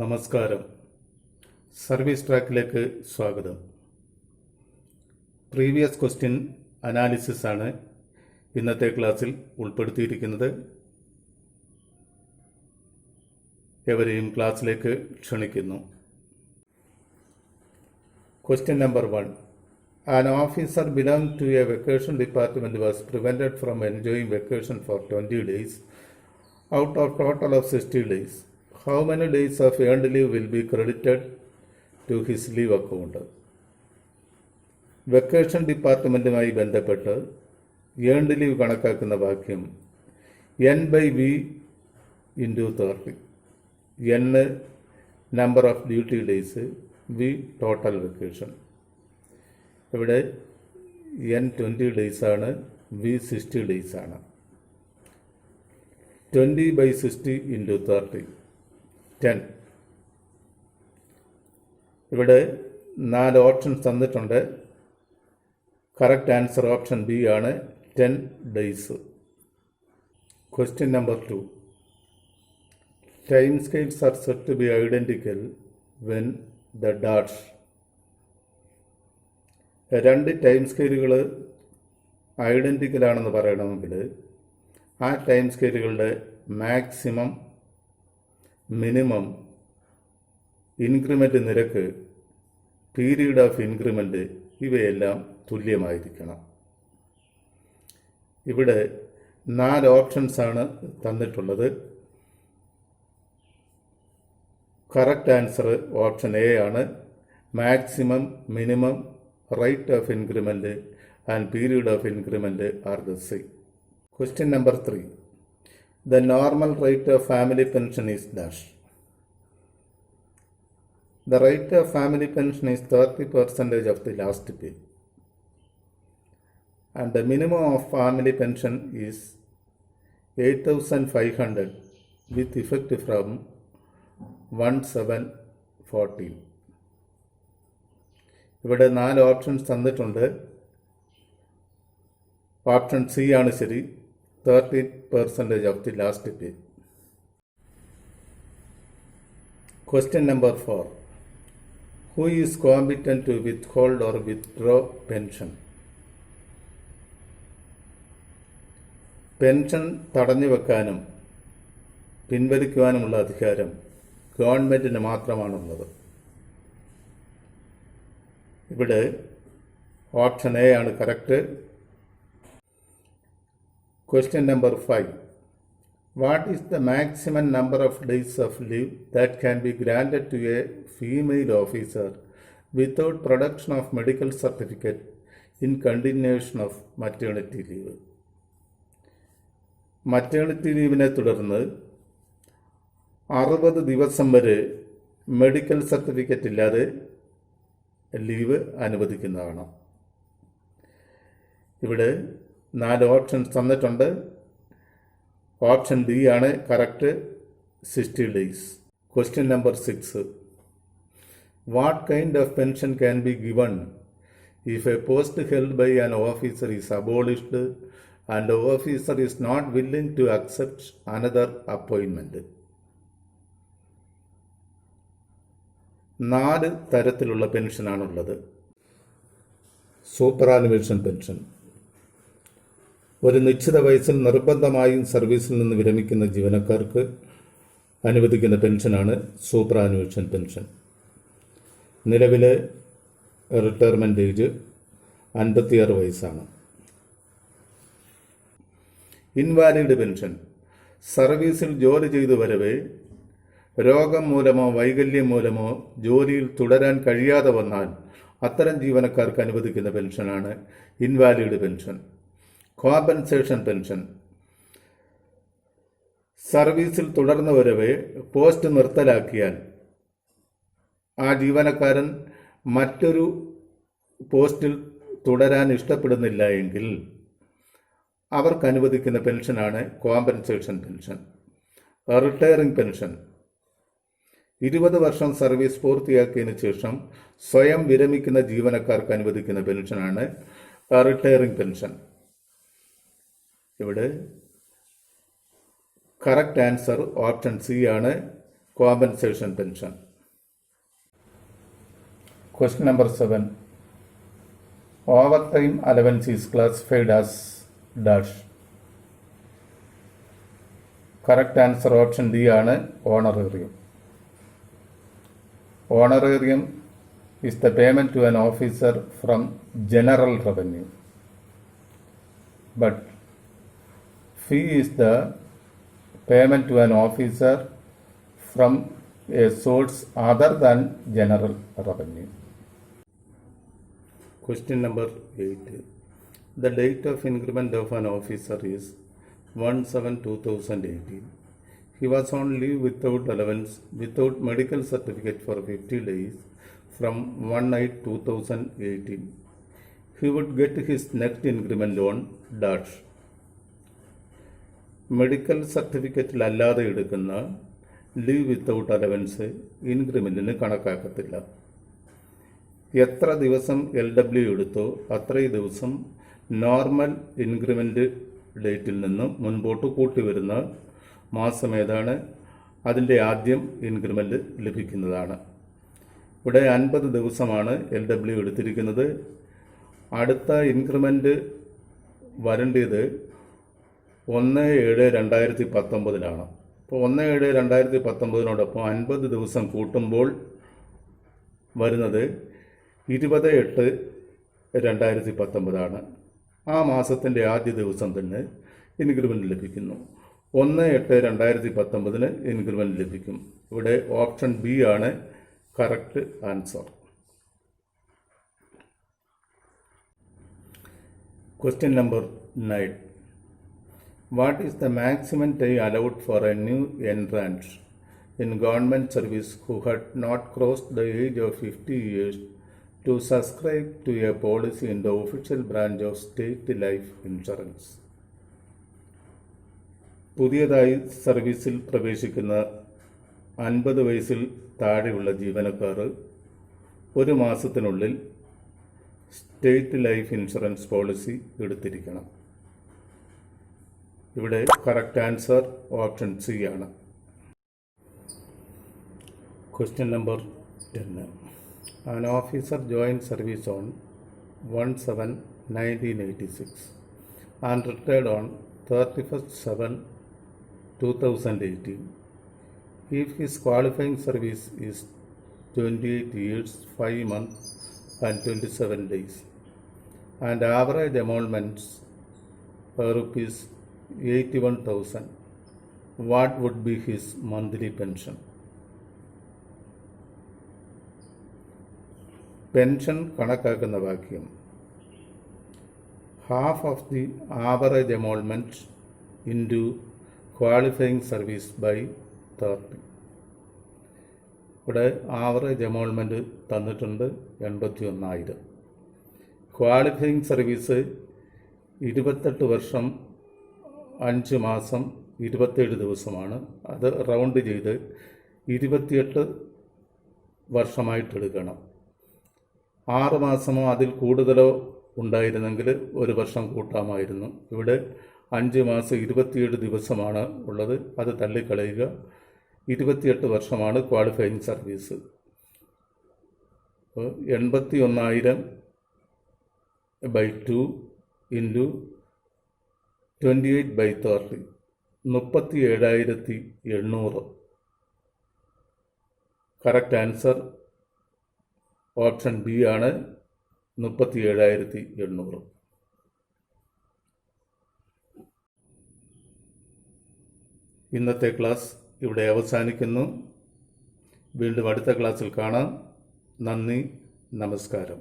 നമസ്കാരം. സർവീസ് ട്രാക്കിലേക്ക് സ്വാഗതം. പ്രീവിയസ് ക്വസ്റ്റ്യൻ അനാലിസിസ് ആണ് ഇന്നത്തെ ക്ലാസ്സിൽ ഉൾപ്പെടുത്തിയിരിക്കുന്നത്. എവരെയും ക്ലാസ്സിലേക്ക് ക്ഷണിക്കുന്നു. Question number 1. An officer belonging to a vacation department was prevented from enjoying vacation for 20 days out of total of 60 days. How many days of earned leave will be credited to his leave account? Vacation ഡിപ്പാർട്ട്മെൻറ്റുമായി ബന്ധപ്പെട്ട് earned leave കണക്കാക്കുന്ന വാക്യം N/V × 30. N number of duty days, V total vacation. ഇവിടെ N 20 days ആണ്, V 60 days ആണ്. 20/60 × 30 10. ഇവിടെ 4 options തന്നിട്ടുണ്ട്. Correct answer option B ആണ്, 10 days. Question number 2. Time scales are set to be identical when the dash. 2 time സ്കെയിലുകൾ identical ആണെന്ന് പറയണമെങ്കിൽ ആ ടൈം സ്കെയിലുകളുടെ മാക്സിമം, മിനിമം, ഇൻക്രിമെൻ്റ് നിരക്ക്, പീരീഡ് ഓഫ് ഇൻക്രിമെൻ്റ് ഇവയെല്ലാം തുല്യമായിരിക്കണം. ഇവിടെ 4 ഓപ്ഷൻസാണ് തന്നിട്ടുള്ളത്. കറക്റ്റ് ആൻസർ ഓപ്ഷൻ എ ആണ്. Maximum, minimum, rate of increment and period of increment are the same. Question number 3. The normal rate of family pension is dash. The rate of family pension is 30% of the last pay. And the minimum of family pension is 8,500 with effect from 1/7/14. ഇവിടെ 4 options തന്നിട്ടുണ്ട്. Option C ആണ് ശരി, 30% of the last pay. Question number 4. Who is competent to withhold or withdraw pension? Pension തടഞ്ഞു വെക്കാനും പിൻവലിക്കുവാനുമുള്ള അധികാരം ഗവൺമെൻറ്റിന് മാത്രമാണുള്ളത്. ഇവിടെ ഓപ്ഷൻ എ ആണ് correct. Question number 5. What is the maximum number of days of leave that can be granted to a female officer without production of medical certificate in continuation of maternity leave? Maternity ലീവിനെ തുടർന്ന് 60 ദിവസം വരെ medical certificate ഇല്ലാതെ leave അനുവദിക്കുന്നതാണ്. ഇവിടെ 4 options തന്നിട്ടുണ്ട്. Option B ആണ് correct, 60 days. Question number 6. What kind of pension can be given if a post held by an officer is abolished and the officer is not willing to accept another appointment? 4 തരത്തിലുള്ള പെൻഷനാണുള്ളത്. Superannuation pension. ഒരു നിശ്ചിത വയസ്സിൽ നിർബന്ധമായും സർവീസിൽ നിന്ന് വിരമിക്കുന്ന ജീവനക്കാർക്ക് അനുവദിക്കുന്ന പെൻഷനാണ് സൂപ്പറാനുവേഷൻ പെൻഷൻ. നിലവിലെ റിട്ടയർമെൻ്റ് ഏജ് 56 വയസ്സാണ്. Invalid pension. സർവീസിൽ ജോലി ചെയ്തു വരവേ രോഗം മൂലമോ വൈകല്യം മൂലമോ ജോലിയിൽ തുടരാൻ കഴിയാതെ വന്നാൽ അത്തരം ജീവനക്കാർക്ക് അനുവദിക്കുന്ന പെൻഷനാണ് ഇൻവാലിഡ് പെൻഷൻ. Compensation pension. സർവീസിൽ തുടർന്നു വരവേ പോസ്റ്റ് നിർത്തലാക്കിയാൽ ആ ജീവനക്കാരൻ മറ്റൊരു പോസ്റ്റിൽ തുടരാൻ ഇഷ്ടപ്പെടുന്നില്ല എങ്കിൽ അവർക്ക് അനുവദിക്കുന്ന പെൻഷനാണ് കോമ്പൻസേഷൻ പെൻഷൻ. Retiring pension. 20 വർഷം സർവീസ് പൂർത്തിയാക്കിയതിനു ശേഷം സ്വയം വിരമിക്കുന്ന ജീവനക്കാർക്ക് അനുവദിക്കുന്ന പെൻഷനാണ് റിട്ടയറിംഗ് പെൻഷൻ. ഇവിടെ കറക്റ്റ് ആൻസർ ഓപ്ഷൻ സി ആണ്, compensation pension. Question number 7. Overtime allowance is classified as dash. Correct answer option D ആണ് honorarium. Honorarium is the payment to an officer from general revenue. But fee is the payment to an officer from a source other than general revenue. Question number 8. The date of increment of an officer is 1/7/2018. He was on leave without allowance, without medical certificate for 50 days from 1/8/2018. He would get his next increment on dash. Medical സർട്ടിഫിക്കറ്റിലല്ലാതെ എടുക്കുന്ന leave without allowance ഇൻക്രിമെൻറ്റിന് കണക്കാക്കത്തില്ല. എത്ര ദിവസം LW എടുത്തോ അത്രയും ദിവസം normal increment ഡേറ്റിൽ നിന്ന് മുൻപോട്ട് കൂട്ടി വരുന്ന മാസം ഏതാണ് അതിൻ്റെ ആദ്യം ഇൻക്രിമെൻ്റ് ലഭിക്കുന്നതാണ്. ഇവിടെ 50 ദിവസമാണ് LW എടുത്തിരിക്കുന്നത്. അടുത്ത ഇൻക്രിമെൻ്റ് വരേണ്ടത് 1/7/2019 അപ്പോൾ 1/7/2019 50 ദിവസം കൂട്ടുമ്പോൾ വരുന്നത് 20/8/2019 ആ മാസത്തിൻ്റെ ആദ്യ ദിവസം തന്നെ ഇൻക്രിമെൻ്റ് ലഭിക്കുന്നു. 1/8/2019 ഇൻക്രിമെൻ്റ് ലഭിക്കും. ഇവിടെ ഓപ്ഷൻ ബി ആണ് correct answer. Question number 9. What is the maximum time allowed for a new entrant in government service who had not crossed the age of 50 years to subscribe to a policy in the official branch of state life insurance? പുതിയതായി സർവീസിൽ പ്രവേശിക്കുന്ന 50 വയസ്സിൽ താഴെയുള്ള ജീവനക്കാർ ഒരു മാസത്തിനുള്ളിൽ state life insurance policy എടുത്തിരിക്കണം. ഇവിടെ correct answer option C ആണ്. Question number 10. An officer joined service on 1/7/1986 and retired on 31/7/2018. If his qualifying service is 28 years, 5 months and 27 days and average emoluments rupees 81,000, what would be his monthly pension? Pension കണക്കാക്കുന്ന വാക്യം half of the average emolument into qualifying service by 30. ഇവിടെ average എമോൾമെൻറ്റ് തന്നിട്ടുണ്ട് 81,000. Qualifying service 28 വർഷം 5 മാസം 27 ദിവസമാണ്. അത് round ചെയ്ത് 28 വർഷമായിട്ടെടുക്കണം. 6 മാസമോ അതിൽ കൂടുതലോ ഉണ്ടായിരുന്നെങ്കിൽ 1 വർഷം കൂട്ടാമായിരുന്നു. ഇവിടെ 5 മാസം 27 ദിവസമാണ് ഉള്ളത്. അത് തള്ളിക്കളയുക. 28 വർഷമാണ് qualifying service. 81,000/2 into 28/30 37,800. Correct answer option B ആണ് 37,800. ഇന്നത്തെ ക്ലാസ് ഇവിടെ അവസാനിക്കുന്നു. വീണ്ടും അടുത്ത ക്ലാസ്സിൽ കാണാം. നന്ദി, നമസ്കാരം.